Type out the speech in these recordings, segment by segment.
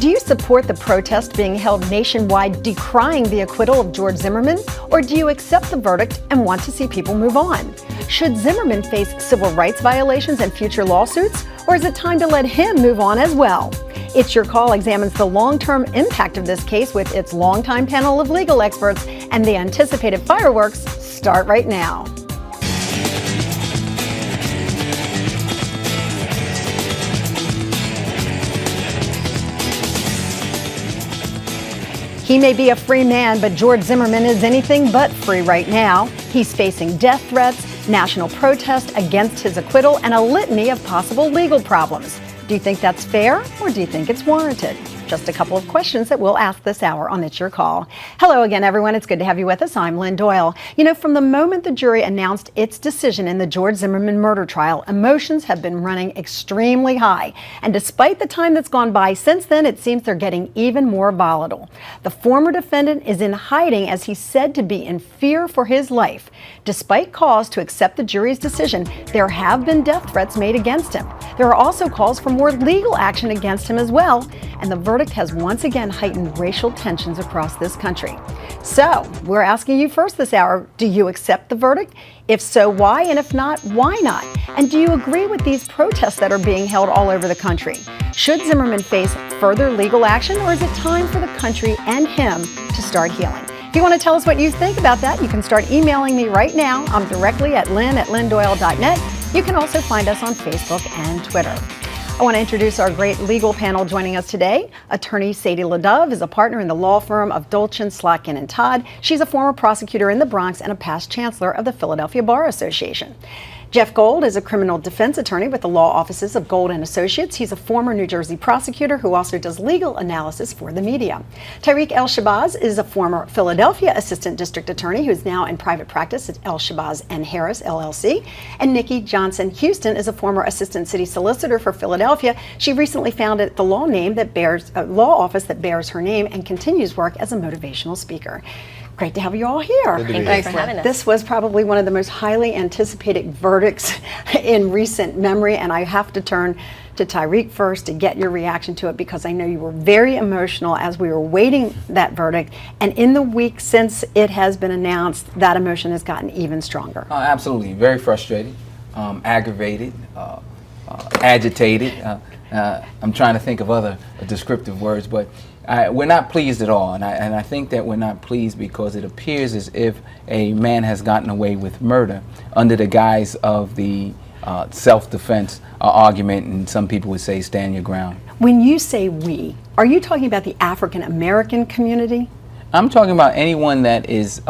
Do you support the protest being held nationwide decrying the acquittal of George Zimmerman? Or do you accept the verdict and want to see people move on? Should Zimmerman face civil rights violations and future lawsuits? Or is it time to let him move on as well? It's Your Call examines the long-term impact of this case with its longtime panel of legal experts, and the anticipated fireworks start right now. He may be a free man, but George Zimmerman is anything but free right now. He's facing death threats, national protest against his acquittal, and a litany of possible legal problems. Do you think that's fair, or do you think it's warranted? Just a couple of questions that we'll ask this hour on It's Your Call. Hello again, everyone. It's good to have you with us. I'm Lynn Doyle. You know, from the moment the jury announced its decision in the George Zimmerman murder trial, emotions have been running extremely high. And despite the time that's gone by since then, it seems they're getting even more volatile. The former defendant is in hiding as he's said to be in fear for his life. Despite calls to accept the jury's decision, there have been death threats made against him. There are also calls for more legal action against him as well. And the verdict has once again heightened racial tensions across this country. So, we're asking you first this hour, do you accept the verdict? If so, why? And if not, why not? And do you agree with these protests that are being held all over the country? Should Zimmerman face further legal action, or is it time for the country and him to start healing? If you want to tell us what you think about that, you can start emailing me right now. I'm directly at lynn@lynndoyle.net. You can also find us on Facebook and Twitter. I want to introduce our great legal panel joining us today. Attorney Sadie LaDove is a partner in the law firm of Dolchin, Slotkin and Todd. She's a former prosecutor in the Bronx and a past chancellor of the Philadelphia Bar Association. Jeff Gold is a criminal defense attorney with the law offices of Gold and Associates. He's a former New Jersey prosecutor who also does legal analysis for the media. Tariq El-Shabazz is a former Philadelphia assistant district attorney who's now in private practice at El-Shabazz and Harris LLC. And Nikki Johnson Houston is a former assistant city solicitor for Philadelphia. She recently founded the law office that bears her name and continues work as a motivational speaker. Great to have you all here. Thanks for having us. This was probably one of the most highly anticipated verdicts in recent memory, and I have to turn to Tariq first to get your reaction to it, because I know you were very emotional as we were waiting that verdict, and in the week since it has been announced, that emotion has gotten even stronger. Absolutely. Very frustrated, aggravated, agitated. I'm trying to think of other descriptive words, but we're not pleased at all, and I think that we're not pleased because it appears as if a man has gotten away with murder under the guise of the self-defense argument, and some people would say stand your ground. When you say we, are you talking about the African American community? I'm talking about anyone that is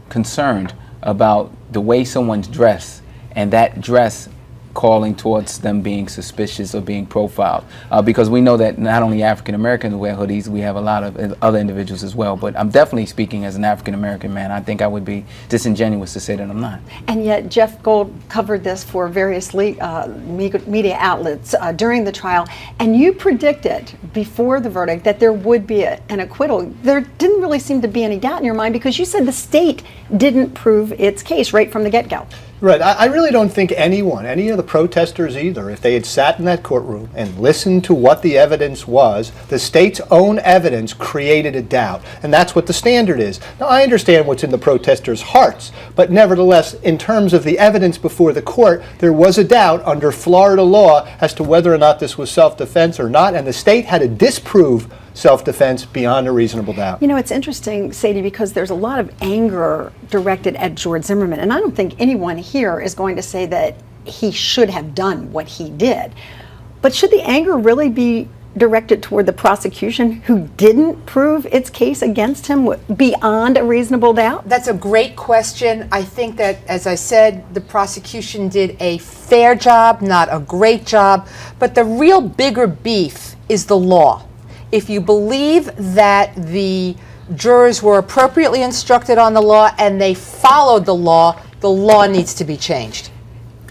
concerned about the way someone's dressed, and that dress calling towards them being suspicious or being profiled, because we know that not only African Americans wear hoodies, we have a lot of other individuals as well. But I'm definitely speaking as an African American man. I think I would be disingenuous to say that I'm not. And yet Jeff Gold covered this for various media outlets during the trial, and you predicted before the verdict that there would be an acquittal. There didn't really seem to be any doubt in your mind, because you said the state didn't prove its case right from the get-go. Right. I really don't think any of the protesters either, if they had sat in that courtroom and listened to what the evidence was, the state's own evidence created a doubt. And that's what the standard is. Now, I understand what's in the protesters' hearts, but nevertheless, in terms of the evidence before the court, there was a doubt under Florida law as to whether or not this was self-defense or not, and the state had to disprove self-defense beyond a reasonable doubt. You know, it's interesting, Sadie, because there's a lot of anger directed at George Zimmerman, and I don't think anyone here is going to say that he should have done what he did. But should the anger really be directed toward the prosecution, who didn't prove its case against him beyond a reasonable doubt? That's a great question. I think that, as I said, the prosecution did a fair job, not a great job, but the real bigger beef is the law. If you believe that the jurors were appropriately instructed on the law and they followed the law needs to be changed.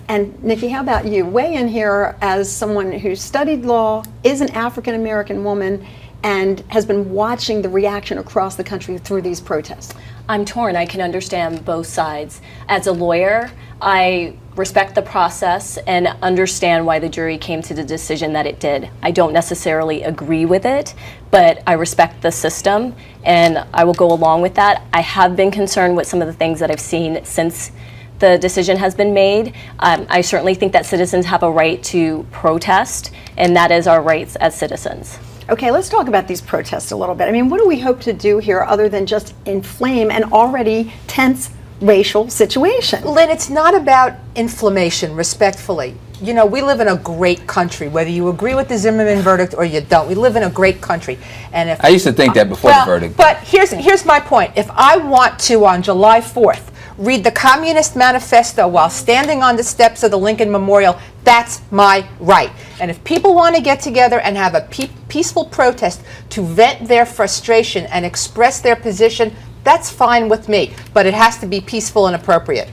And Nikki, how about you? Weigh in here as someone who studied law, is an African American woman, and has been watching the reaction across the country through these protests? I'm torn. I can understand both sides. As a lawyer, I respect the process and understand why the jury came to the decision that it did. I don't necessarily agree with it, but I respect the system and I will go along with that. I have been concerned with some of the things that I've seen since the decision has been made. I certainly think that citizens have a right to protest, and that is our rights as citizens. Okay, let's talk about these protests a little bit. I mean, what do we hope to do here other than just inflame an already tense racial situation? Lynn, it's not about inflammation, respectfully. You know, we live in a great country, whether you agree with the Zimmerman verdict or you don't. We live in a great country. And if I used to think that before the verdict. But here's my point. If I want to, on July 4th, read the Communist Manifesto while standing on the steps of the Lincoln Memorial, that's my right. And if people want to get together and have a peaceful protest to vent their frustration and express their position, that's fine with me. But it has to be peaceful and appropriate.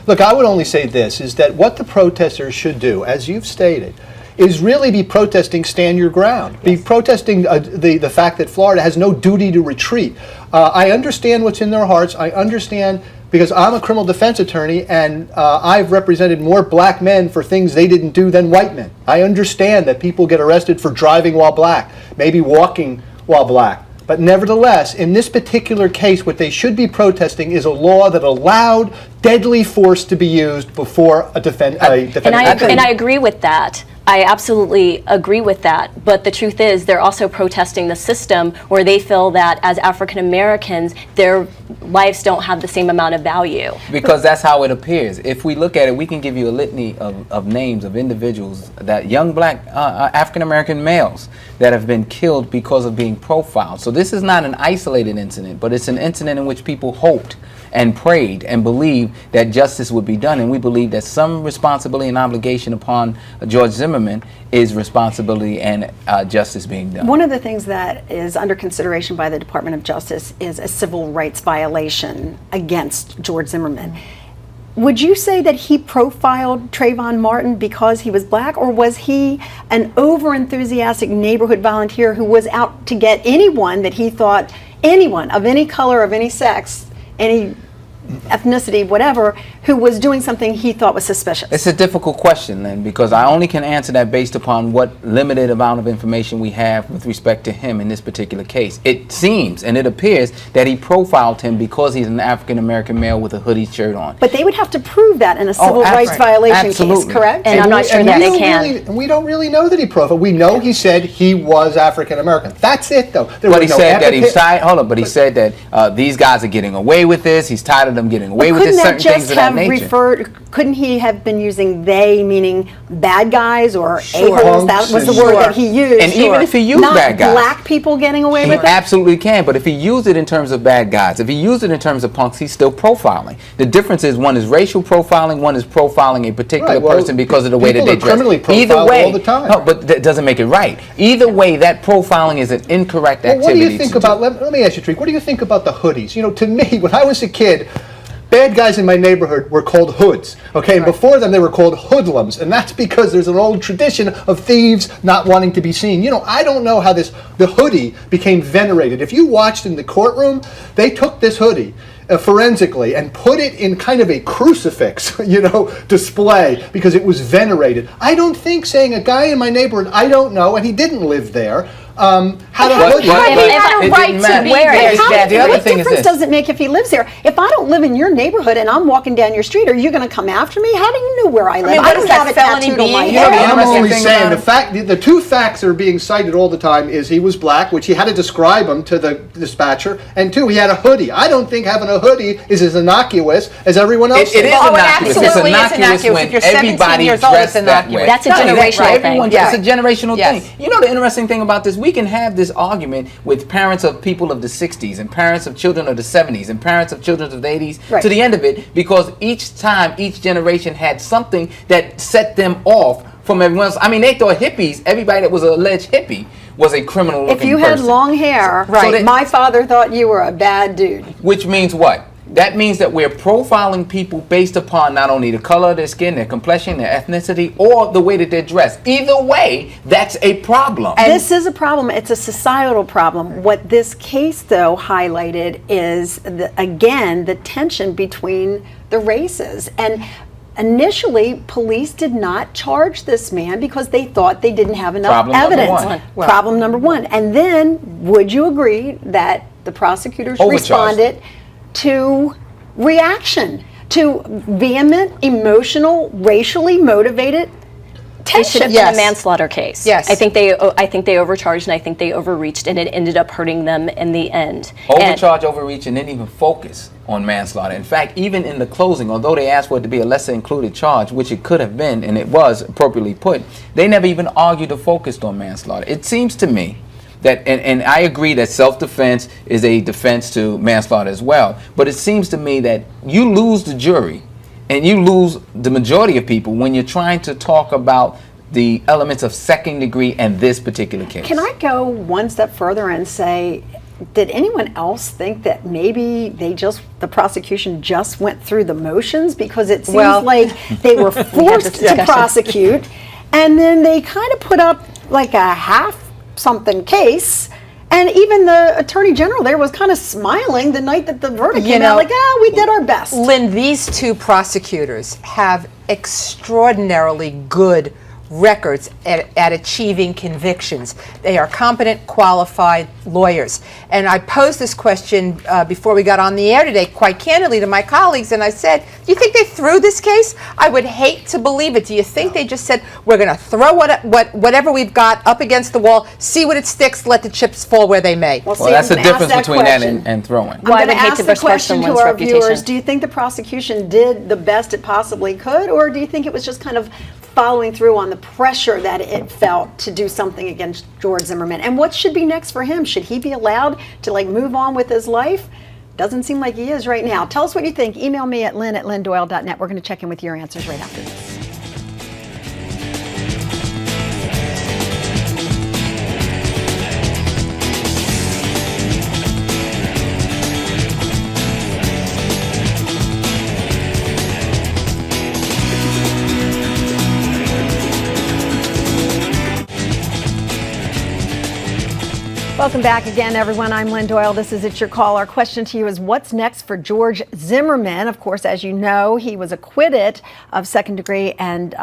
Look, I would only say this, is that what the protesters should do, as you've stated, is really be protesting stand your ground. Yes. Be protesting the fact that Florida has no duty to retreat. I understand what's in their hearts. I understand, because I'm a criminal defense attorney and I've represented more black men for things they didn't do than white men. I understand that people get arrested for driving while black, maybe walking while black. But nevertheless, in this particular case, what they should be protesting is a law that allowed deadly force to be used before a defendant. And I agree with that. I absolutely agree with that. But the truth is, they're also protesting the system where they feel that as African Americans, their lives don't have the same amount of value. Because that's how it appears. If we look at it, we can give you a litany of names of individuals, that young black African American males that have been killed because of being profiled. So this is not an isolated incident, but it's an incident in which people hoped and prayed and believed that justice would be done. And we believe that some responsibility and obligation upon George Zimmerman is responsibility and justice being done. One of the things that is under consideration by the Department of Justice is a civil rights violation against George Zimmerman. Would you say that he profiled Trayvon Martin because he was black, or was he an over-enthusiastic neighborhood volunteer who was out to get anyone that he thought, anyone of any color, of any sex, any ethnicity, whatever, who was doing something he thought was suspicious? It's a difficult question, Lynn, because I only can answer that based upon what limited amount of information we have with respect to him in this particular case. It seems and it appears that he profiled him because he's an African American male with a hoodie shirt on. But they would have to prove that in a civil rights violation case, correct? And I'm not sure that they can. We don't really know that he profiled. We know he said he was African American. That's it, though. But he said that he was tired. Hold on. But he said that these guys are getting away with this. He's tired of them getting away with this. Certain things of that nature. Couldn't he have been using they, meaning bad guys or a-holes? That was the word that he used. And even if he used bad guys, not black people getting away with it? He absolutely can. But if he used it in terms of bad guys, if he used it in terms of punks, he's still profiling. The difference is one is racial profiling, one is profiling a particular person because of the way that they dress. Either way, all the time. No, but that doesn't make it right. Either way, that profiling is an incorrect activity. What do you think about? Let me ask you, Tariq. What do you think about the hoodies? You know, to me, when I was a kid, bad guys in my neighborhood were called hoods, okay? And before them, they were called hoodlums. And that's because there's an old tradition of thieves not wanting to be seen. You know, I don't know how the hoodie became venerated. If you watched in the courtroom, they took this hoodie forensically and put it in kind of a crucifix, display because it was venerated. I don't think saying a guy in my neighborhood, I don't know, and he didn't live there, had a hoodie. He had a right to wear it. What difference does it make if he lives there? If I don't live in your neighborhood and I'm walking down your street, are you going to come after me? How do you know where I live? I don't have it tattooed on my head. I'm only saying the two facts that are being cited all the time is he was black, which he had to describe him to the dispatcher, and two, he had a hoodie. I don't think having a hoodie is as innocuous as everyone else. It is innocuous. It's innocuous when everybody dressed that way. That's a generational thing. It's a generational thing. You know the interesting thing about this? We can have this argument with parents of people of the 60s and parents of children of the 70s and parents of children of the 80s to the end of it, because each time, each generation had something that set them off from everyone else. I mean, they thought hippies, everybody that was an alleged hippie, was a criminal looking person. If you had long hair, my father thought you were a bad dude. Which means what? that means that we're profiling people based upon not only the color of their skin, their complexion, their ethnicity, or the way that they're dressed. Either way, that's a problem. And this is a problem. It's a societal problem. What this case, though, highlighted is, again, the tension between the races. And initially, police did not charge this man because they thought they didn't have enough Problem evidence. number one. Problem number one. And then, would you agree that the prosecutors Overcharged. responded to reaction, to vehement, emotional, racially motivated It should tension? have been a manslaughter case. Yes. I think they overcharged, and I think they overreached, and it ended up hurting them in the end. Overcharge, overreach, and didn't even focus on manslaughter. In fact, even in the closing, although they asked for it to be a lesser included charge, which it could have been, and it was appropriately put, they never even argued or focused on manslaughter. It seems to me that, and I agree that self-defense is a defense to manslaughter as well, but it seems to me that you lose the jury and you lose the majority of people when you're trying to talk about the elements of second degree and this particular case. Can I go one step further and say, did anyone else think that maybe the prosecution just went through the motions? Because it seems like they were forced to prosecute, and then they kind of put up like a half-something case. And even the attorney general there was kind of smiling the night that the verdict came out, like, we did our best. Lynn, these two prosecutors have extraordinarily good records at achieving convictions. They are competent, qualified lawyers. And I posed this question before we got on the air today, quite candidly, to my colleagues, and I said, do you think they threw this case? I would hate to believe it. Do you think they just said, we're going to throw whatever we've got up against the wall, see what it sticks, let the chips fall where they may? Well, that's the difference between that and throwing. I'm going to hate ask to the besmirch question to someone's our reputation. viewers, do you think the prosecution did the best it possibly could, or do you think it was just kind of following through on the pressure that it felt to do something against George Zimmerman? And what should be next for him? Should he be allowed to move on with his life? Doesn't seem like he is right now. Tell us what you think. Email me at lynn@lynndoyle.net. We're going to check in with your answers right after this. Welcome back again, everyone. I'm Lynn Doyle. This is It's Your Call. Our question to you is, what's next for George Zimmerman? Of course, as you know, he was acquitted of second degree and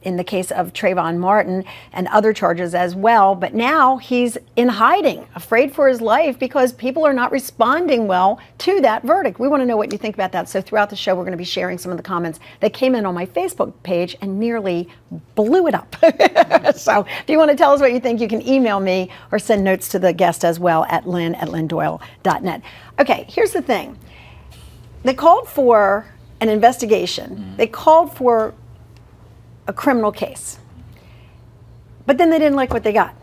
in the case of Trayvon Martin and other charges as well. But now he's in hiding, afraid for his life because people are not responding well to that verdict. We want to know what you think about that. So throughout the show, we're going to be sharing some of the comments that came in on my Facebook page and nearly blew it up. So if you want to tell us what you think, you can email me or send notes to the guest as well at lynn@lynndoyle.net. Okay, here's the thing. They called for an investigation. They called for a criminal case. But then they didn't like what they got.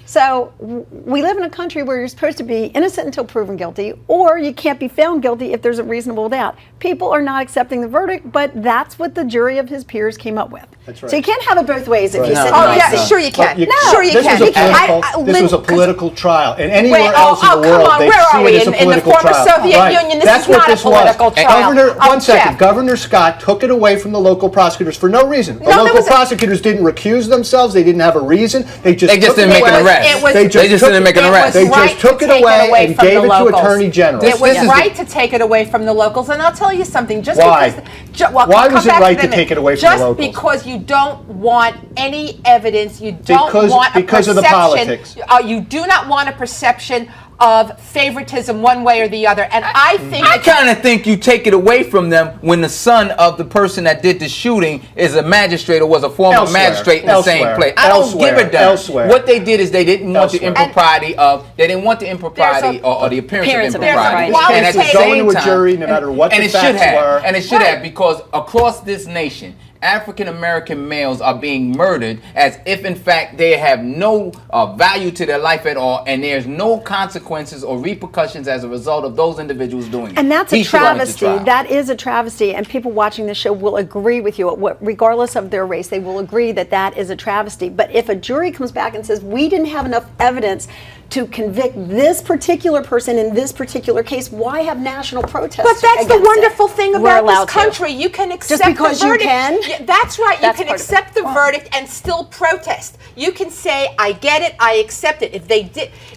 So we live in a country where you're supposed to be innocent until proven guilty, or you can't be found guilty if there's a reasonable doubt. People are not accepting the verdict, but that's what the jury of his peers came up with. That's right. So you can't have it both ways if you sit Oh, in yeah, the sure you can. Well, Sure you can. This was a political trial, and anywhere Wait, else in the world come on, they where see are it we? as a In the political former trial. Soviet Union, this That's is what not a this was. political trial. One second. Jeff. Governor Scott took it away from the local prosecutors for no reason. The No, there local was a- prosecutors didn't recuse themselves. They didn't have a reason. They just didn't make an arrest. They just didn't make an arrest. They just took it away and gave it to Attorney General. It was This is right to take it away from the locals, and I'll tell you something. Just Why? because, Why was it right to take it away from the locals? Just because you don't want any evidence, you don't want a because perception. of the politics. You do not want a perception of favoritism one way or the other, and I think I kind of think you take it away from them when the son of the person that did the shooting is a magistrate or was a former Elsewhere. magistrate in the same Elsewhere. place. I don't Elsewhere. give a damn. Elsewhere. What they did is they didn't want the Elsewhere. impropriety of, they didn't want the impropriety or the appearance of impropriety. There's a And at the qualitative- Going same to a time, jury no matter what and the it should facts have, were. and it should have, because across this nation, African American males are being murdered as if in fact they have no value to their life at all, and there's no consequences or repercussions as a result of those individuals doing it. And that's He a should go into travesty. trial. That is a travesty, and people watching the show will agree with you. Regardless of their race, they will agree that that is a travesty. But if a jury comes back and says, we didn't have enough evidence to convict this particular person in this particular case, why have national protests? But that's the against wonderful it? thing We're about allowed this to. country. You can accept because the you verdict. can? Yeah, that's right. That's You can part of it. accept the verdict and still protest. You can say, "I get it. I accept it."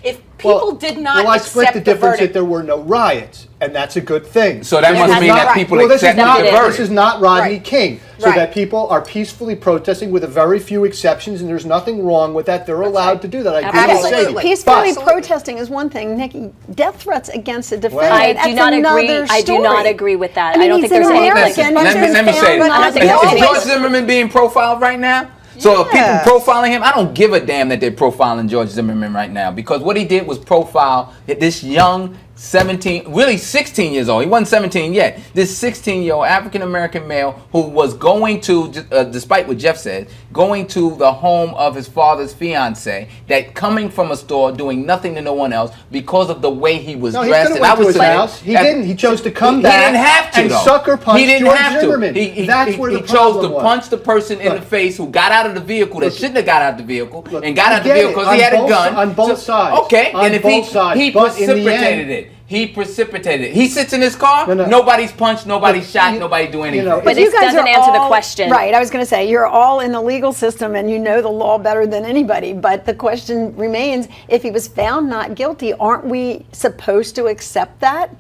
If people did not I split accept the the difference that verdict, there were no riots, and that's a good thing. So that Yeah, must that's mean not that right. people Well, this is accepted not the verdict. this is not Rodney Right. King, so Right. that people are peacefully protesting with a very few exceptions, and there's nothing wrong with that. They're allowed right. to do that. I agree with Absolutely. Sadie. Peacefully But- protesting is one thing, Nikki. Death threats against a defendant, I that's do not agree. another I do not story. agree with that. I mean, I don't he's think there's an any American. place. Let me He's say found not this. think Is there's George any- Zimmerman being profiled right now? So if people profiling him, I don't give a damn that they're profiling George Zimmerman right now, because what he did was profile this young 17, really 16 years old. He wasn't 17 yet. This 16-year-old African-American male who was going to, despite what Jeff said, going to the home of his father's fiance, that coming from a store, doing nothing to no one else because of the way he was No, he dressed. could have went to his house. He didn't. He chose to come back. He didn't have to, and though. sucker punch He didn't George have Zimmerman. to. He That's where the chose problem to was. punch the person in the face who got out of the vehicle that Look, shouldn't have got out of the vehicle look, and got I out of the get vehicle it. because he On had a both gun. si- on both sides. Okay, On and if both sides. he But in the precipitated end- it. He precipitated it. He sits in his car. No. Nobody's punched. Nobody's But shot. you- Nobody do anything. know, But You this guys doesn't are answer the all- question. Right, I was going to say, you're all in the legal system and you know the law better than anybody, but the question remains, if he was found not guilty, aren't we supposed to accept that?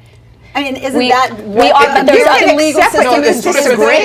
I mean, isn't that we are, but there's American other legal accept it. system No, is it's two different disagree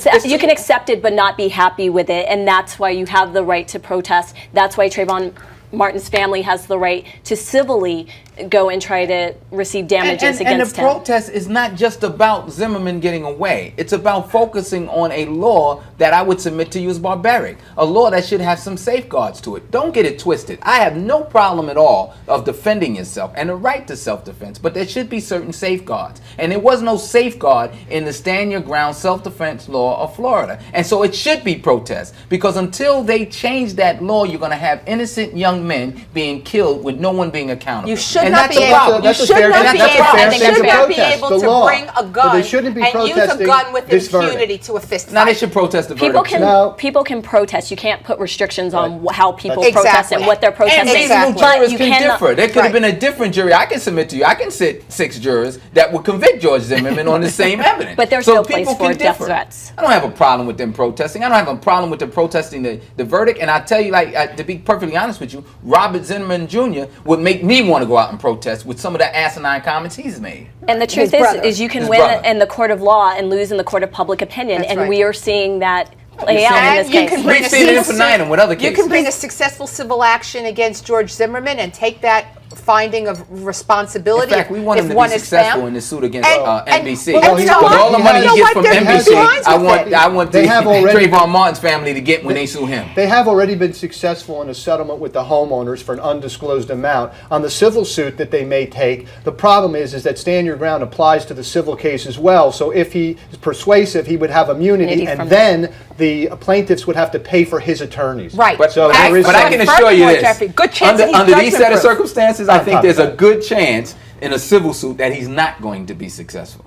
things. on? You can accept it but not be happy with it, and that's why you have the right to protest. That's why Trayvon Martin's family has the right to civilly go and try to receive damages and against the him. protest is not just about Zimmerman getting away. It's about focusing on a law that I would submit to you as barbaric. A law that should have some safeguards to it. Don't get it twisted. I have no problem at all of defending yourself and the right to self-defense, but there should be certain safeguards. And there was no safeguard in the stand your ground self-defense law of Florida. And so it should be protest, because until they change that law, you're going to have innocent young men being killed with no one being accountable. You should And not that's be a able. problem. You That's a should fair- not be that's a able. fair And thing should to not be protest. able The to law. bring a But gun they shouldn't be and use a protesting gun with this verdict. impunity to a fist Now they fight. should protest the People verdict. can No. people can protest. You can't put restrictions on how people That's- protest Exactly. and what they're And protesting. reasonable Exactly. jurors you can cannot- differ. There could have Right. been a different jury. I can submit to you. I can sit 6 jurors that would convict George Zimmerman on the same evidence. But there's So no place people for can death differ. threats. I don't have a problem with them protesting. I don't have a problem with them protesting the verdict. And I tell you, to be perfectly honest with you, Robert Zimmerman Jr. would make me want to go out and protest with some of the asinine comments he's made. And the truth His brother. is you can His win brother. in the court of law and lose in the court of public opinion. That's And right. we are seeing that play You're out in saying- this And you case. can bring We've a seen it civil infinitum with other You cases. can bring a successful civil action against George Zimmerman and take that finding of responsibility. In fact, we want if him to one be is successful found. in the suit against And- NBC. and Because you know all the what? money You know he gets what? from There- NBC, there's lines I with want it. I want They have already- Trayvon Martin's family to get when they sue him. They have already been successful in a settlement with the homeowners for an undisclosed amount. On the civil suit that they may take, the problem is that stand your ground applies to the civil case as well. So if he is persuasive, he would have immunity, Immunity and from- then the plaintiffs would have to pay for his attorneys. Right. But, So I, there is but I some- can assure you Furthermore, this. Jeffrey, good chance that he's under these set of judgment-proof. circumstances, I On think top there's of a that. good chance in a civil suit that he's not going to be successful.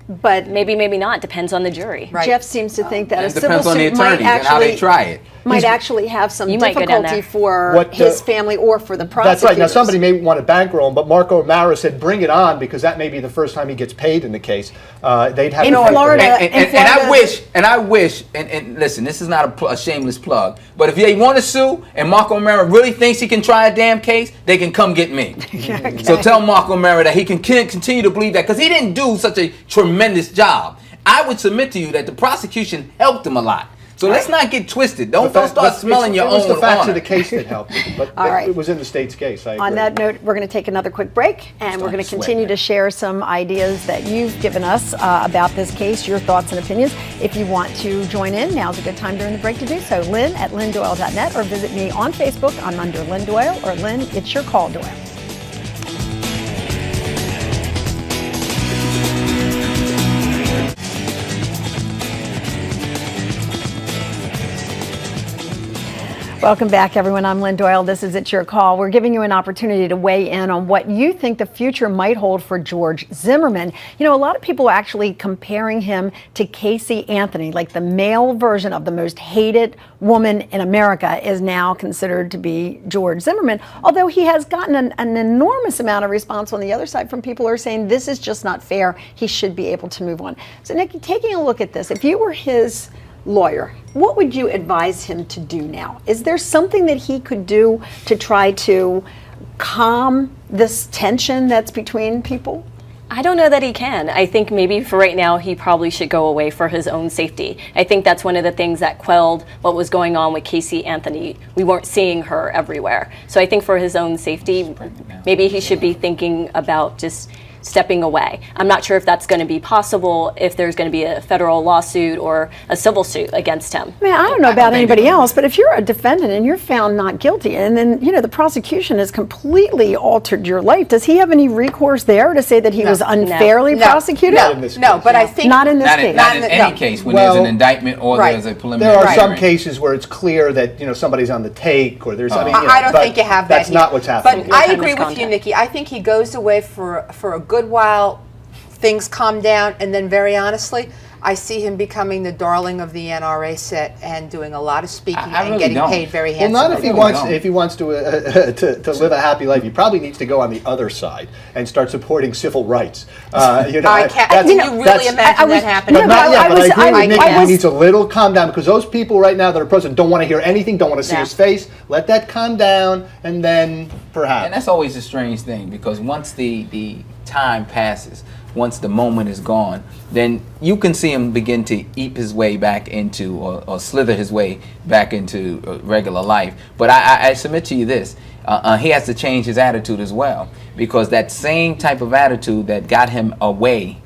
But Maybe, maybe not. Depends on the jury. Right. Jeff seems to think that a It civil depends on the suit might attorneys and how they actually try it. actually have some You might go down difficulty there. for What, his uh, family or for the prosecutors. That's right. Now, somebody may want to bankroll him, but Marco O'Mara said, bring it on, because that may be the first time he gets paid in the case. They'd have In to pay for Florida- him. And I wish, and listen, this is not a shameless plug, but if they want to sue and Marco O'Mara really thinks he can try a damn case, they can come get me. So tell Marco O'Mara that he can continue to believe that, because he didn't do such a tremendous job. I would submit to you that the prosecution helped him a lot. So let's not get twisted. Don't start smelling your own It was the facts honor. of the case that helped him, but All right. it was in the state's case. I On agree. that note, we're going to take another quick break, and we're going to Starting to continue sweat. to share some ideas that you've given us about this case, your thoughts and opinions. If you want to join in, now's a good time during the break to do so. Lynn at LynnDoyle.net, or visit me on Facebook. I'm under Lynn Doyle, or Lynn, it's your call, Doyle. Welcome back, everyone. I'm Lynn Doyle. This is It's Your Call. We're giving you an opportunity to weigh in on what you think the future might hold for George Zimmerman. You know, a lot of people are actually comparing him to Casey Anthony, like the male version of the most hated woman in America is now considered to be George Zimmerman, although he has gotten an enormous amount of response on the other side from people who are saying this is just not fair. He should be able to move on. So, Nikki, taking a look at this, if you were his lawyer, what would you advise him to do now? Is there something that he could do to try to calm this tension that's between people? I don't know that he can. I think maybe for right now he probably should go away for his own safety. I think that's one of the things that quelled what was going on with Casey Anthony. We weren't seeing her everywhere. So I think for his own safety, maybe he should be thinking about just stepping away. I'm not sure if that's going to be possible, if there's going to be a federal lawsuit or a civil suit against him. I mean, I don't know about anybody else, but if you're a defendant and you're found not guilty, and then, you know, the prosecution has completely altered your life, does he have any recourse there to say that he was unfairly prosecuted? No, but I think not in this case. Not in any case when there's an indictment or there's a preliminary There are some hearing. cases where it's clear that, you know, somebody's on the take, or there's. I don't think you have that. That's not what's happening. But I agree with you, Nikki. I think he goes away for a good while. Things calm down, and then, very honestly, I see him becoming the darling of the NRA set and doing a lot of speaking and really getting don't. paid very Well, handsomely. not if he wants. If he wants to live a happy life, he probably needs to go on the other side and start supporting civil rights. You know, can you really imagine that happening? But not yet. But I agree with Nikki. He needs to a little calm down, because those people right now that are present don't want to hear anything, don't want to see his face. Let that calm down, and then perhaps. And that's always a strange thing, because once the time passes, once the moment is gone, then you can see him begin to eat his way back into, or slither his way back into regular life. But I submit to you this, he has to change his attitude as well, because that same type of attitude that got him away,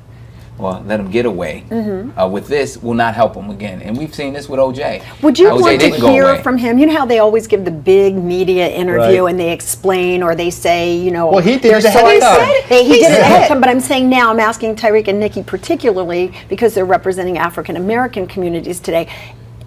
or let him get away, with this will not help him again. And we've seen this with O.J. Would you O.J. want to didn't go hear away. from him? You know how they always give the big media interview Right. and they explain, or they say, you know, Well, he did there's it ahead of so- time. He did it ahead of time, but I'm saying now, I'm asking Tyreek and Nikki particularly, because they're representing African American communities today,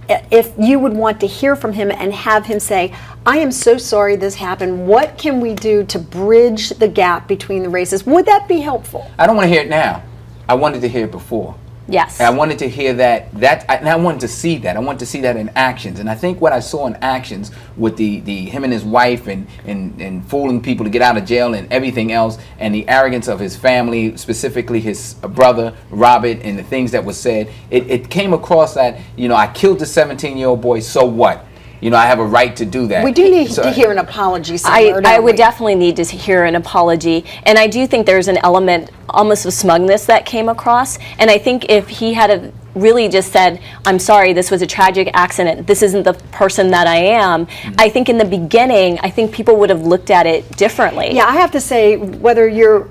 if you would want to hear from him and have him say, I am so sorry this happened. What can we do to bridge the gap between the races? Would that be helpful? I don't want to hear it now. I wanted to hear it before. Yes. And I wanted to hear and I wanted to see that. I wanted to see that in actions. And I think what I saw in actions with the him and his wife and fooling people to get out of jail and everything else, and the arrogance of his family, specifically his brother Robert, and the things that were said, it came across that, you know, I killed the 17-year-old boy, so what? You know, I have a right to do that. We do need to hear an apology somewhere, I don't would we? definitely need to hear an apology, and I do think there's an element almost of smugness that came across, and I think if he had really just said, I'm sorry, this was a tragic accident, this isn't the person that I am, I think in the beginning, I think people would have looked at it differently. Yeah, I have to say, whether you're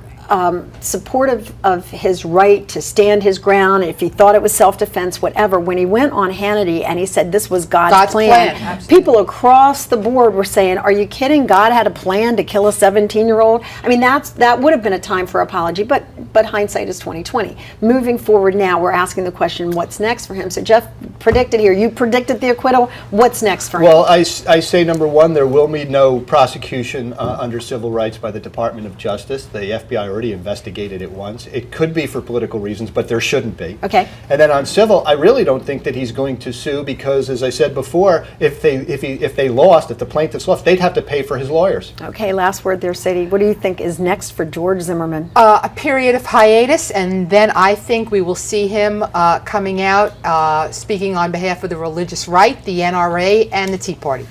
supportive of his right to stand his ground, if he thought it was self-defense, whatever, when he went on Hannity and he said this was God's plan, people across the board were saying, are you kidding? God had a plan to kill a 17-year-old? I mean, that would have been a time for apology, but hindsight is 20/20. Moving forward now, we're asking the question, what's next for him? So Jeff predicted here, you predicted the acquittal. What's next for him? Well, I say, number one, there will be no prosecution under civil rights by the Department of Justice. The FBI already investigated it once. It could be for political reasons, but there shouldn't be. Okay. And then on civil, I really don't think that he's going to sue, because, as I said before, if they lost, if the plaintiffs lost, they'd have to pay for his lawyers. Okay, last word there, Sadie. What do you think is next for George Zimmerman? A period of hiatus, and then I think we will see him coming out speaking on behalf of the religious right, the NRA, and the Tea Party.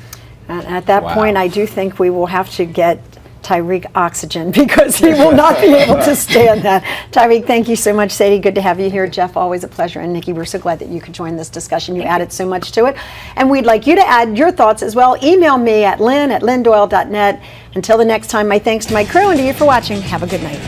And at that Wow. point, I do think we will have to get Tyreek oxygen, because he will not be able to stand that. Tyreek, thank you so much. Sadie, good to have you here. Jeff, always a pleasure. And Nikki, we're so glad that you could join this discussion. You added so much to it. And we'd like you to add your thoughts as well. Email me at lynn@lynndoyle.net. Until the next time, my thanks to my crew and to you for watching. Have a good night.